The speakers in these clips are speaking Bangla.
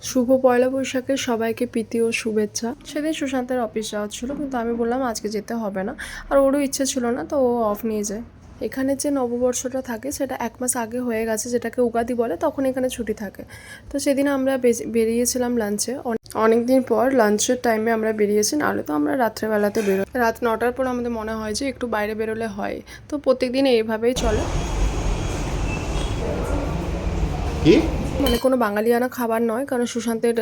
শুভ পয়লা বৈশাখের সবাইকে প্রীতি ও শুভেচ্ছা। সেদিন সুশান্তের অফিস যাওয়া ছিল, কিন্তু আমি বললাম আজকে যেতে হবে না, আর ওরও ইচ্ছে ছিল না, তো ও অফ নিয়ে যায়। এখানে যে নববর্ষটা থাকে সেটা 1 মাস আগে হয়ে গেছে, যেটাকে উগাদি বলে, তখন এখানে ছুটি থাকে। তো সেদিন আমরা বেরিয়েছিলাম লাঞ্চে। অনেকদিন পর লাঞ্চের টাইমে আমরা বেরিয়েছি, নাহলে তো আমরা রাত্রেবেলাতে বেরোই। রাত 9টার পর আমাদের মনে হয় যে একটু বাইরে বেরোলে হয়। তো প্রত্যেকদিন এইভাবেই চলে। কি মানে কোনো বাঙালিয়ানা খাবার নয়, কারণ সুশান্তের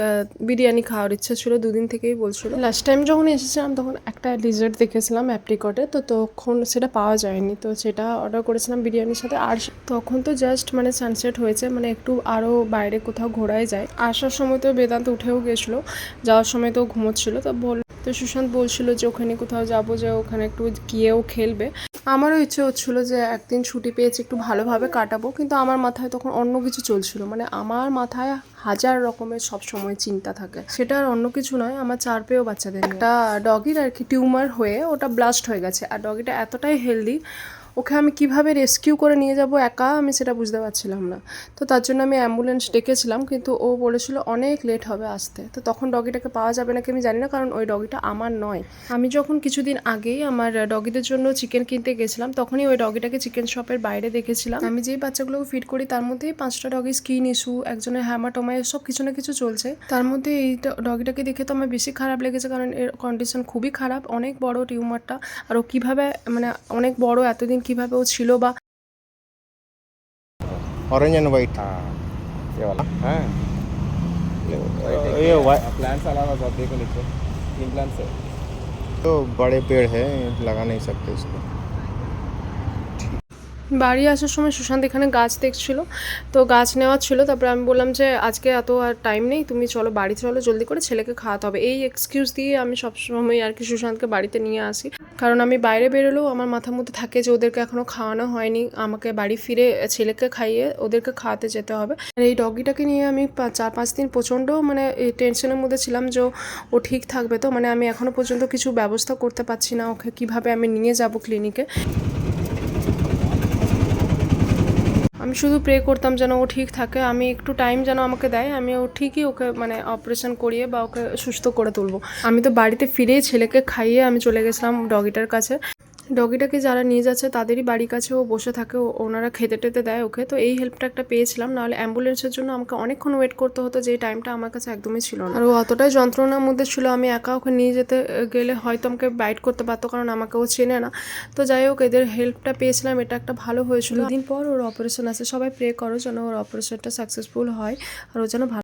বিরিয়ানি খাওয়ার ইচ্ছা ছিল, দুদিন থেকেই বলছিল। লাস্ট টাইম যখন এসেছিলাম তখন একটা ডিজার্ট দেখেছিলাম অ্যাপ্রিকটে, তো তখন সেটা পাওয়া যায়নি, তো সেটা অর্ডার করেছিলাম বিরিয়ানির সাথে। আর তখন তো জাস্ট মানে সানসেট হয়েছে, মানে একটু আরও বাইরে কোথাও ঘোরাই যায়। আসার সময় তো বেদান্ত উঠেও গেছিলো, যাওয়ার সময় তো ঘুমোচ্ছিল। তো সুশান্ত বলছিল যে ওখানে কোথাও যাবো, যে ওখানে একটু গিয়েও খেলবে। আমারও ইচ্ছে হচ্ছিলো যে একদিন ছুটি পেয়েছি, একটু ভালোভাবে কাটাবো, কিন্তু আমার মাথায় তখন অন্য কিছু চলছিল। মানে আমার মাথায় হাজার রকমের সব সময় চিন্তা থাকে। সেটা আর অন্য কিছু নয়, আমার 4 পেয়েও বাচ্চাদের একটা ডগির আর কি টিউমার হয়ে ওটা ব্লাস্ট হয়ে গেছে। আর ডগিটা এতটাই হেলদি, ওকে আমি কিভাবে রেস্কিউ করে নিয়ে যাব একা, আমি সেটা বুঝতে পারছিলাম না। তো তার জন্য আমি অ্যাম্বুলেন্স ডেকেছিলাম, কিন্তু ও বলেছিল অনেক লেট হবে আসতে। তো তখন ডগিটাকে পাওয়া যাবে নাকি আমি জানি না, কারণ ওই ডগিটা আমার নয়। আমি যখন কিছুদিন আগেই আমার ডগিদের জন্য চিকেন কিনতে গেছিলাম, তখনই ওই ডগিটাকে চিকেন শপের বাইরে দেখেছিলাম। আমি যেই বাচ্চাগুলোকে ফিড করি তার মধ্যেই 5টা ডগি স্কিন ইস্যু, একজনের হ্যামাটোমা, সব কিছু না কিছু চলছে। তার মধ্যে এই ডগিটাকে দেখে তো আমার বেশি খারাপ লেগেছে, কারণ এর কন্ডিশন খুবই খারাপ, অনেক বড় টিউমারটা। আর ও কীভাবে, মানে অনেক বড়, এতদিন কিভাবে ও ছিল বা। Orange and white. हाँ ये वाला हाँ ये प्लांट्स अलावा सब देखो नीचे 3 प्लांट्स है। तो बड़े पेड़ है, लगा नहीं सकते इसको। বাড়ি আসার সময় সুশান্ত এখানে গাছ দেখছিল, তো গাছ নেওয়ার ছিল। তারপরে আমি বললাম যে আজকে এত আর টাইম নেই, তুমি চলো বাড়ি চলো, জলদি করে ছেলেকে খাওয়াতে হবে। এই এক্সকিউজ দিয়ে আমি সবসময় আর কি সুশান্তকে বাড়িতে নিয়ে আসি, কারণ আমি বাইরে বেরোলেও আমার মাথার মধ্যে থাকে যে ওদেরকে এখনও খাওয়ানো হয়নি, আমাকে বাড়ি ফিরে ছেলেকে খাইয়ে ওদেরকে খাওয়াতে যেতে হবে। আর এই ডগিটাকে নিয়ে আমি 4-5 দিন প্রচণ্ড মানে টেনশনের মধ্যে ছিলাম যে ও ঠিক থাকবে তো। মানে আমি এখনও পর্যন্ত কিছু ব্যবস্থা করতে পারছি না, ওকে কীভাবে আমি নিয়ে যাব ক্লিনিকে। আমি শুধু প্রে করতাম যেন ও ঠিক থাকে, আমি একটু টাইম যেন আমাকে দেয়, আমি ও ঠিকই ওকে মানে অপারেশন করিয়ে বা ওকে সুস্থ করে তুলবো। আমি তো বাড়িতে ফিরেই ছেলেকে খাইয়ে আমি চলে গেছিলাম ডগিটার কাছে। ডগিটাকে যারা নিয়ে যাচ্ছে তাদেরই বাড়ির কাছে ও বসে থাকে, ওনারা খেতে টেতে দেয় ওকে। তো এই হেল্পটা একটা পেয়েছিলাম, নাহলে অ্যাম্বুলেন্সের জন্য আমাকে অনেকক্ষণ ওয়েট করতে হতো, যে টাইমটা আমার কাছে একদমই ছিল না। আর ও অতটাই যন্ত্রণার মধ্যে ছিল, আমি একা ওকে নিয়ে যেতে গেলে হয়তো আমাকে বাইট করতে পারতো, কারণ আমাকে ও চেনে না। তো যাই হোক, এদের হেল্পটা পেয়েছিলাম, এটা একটা ভালো হয়েছিল। 2 দিন পর ওর অপারেশন আছে, সবাই প্রে করো যেন ওর অপারেশনটা সাকসেসফুল হয় আর ও যেন ভালো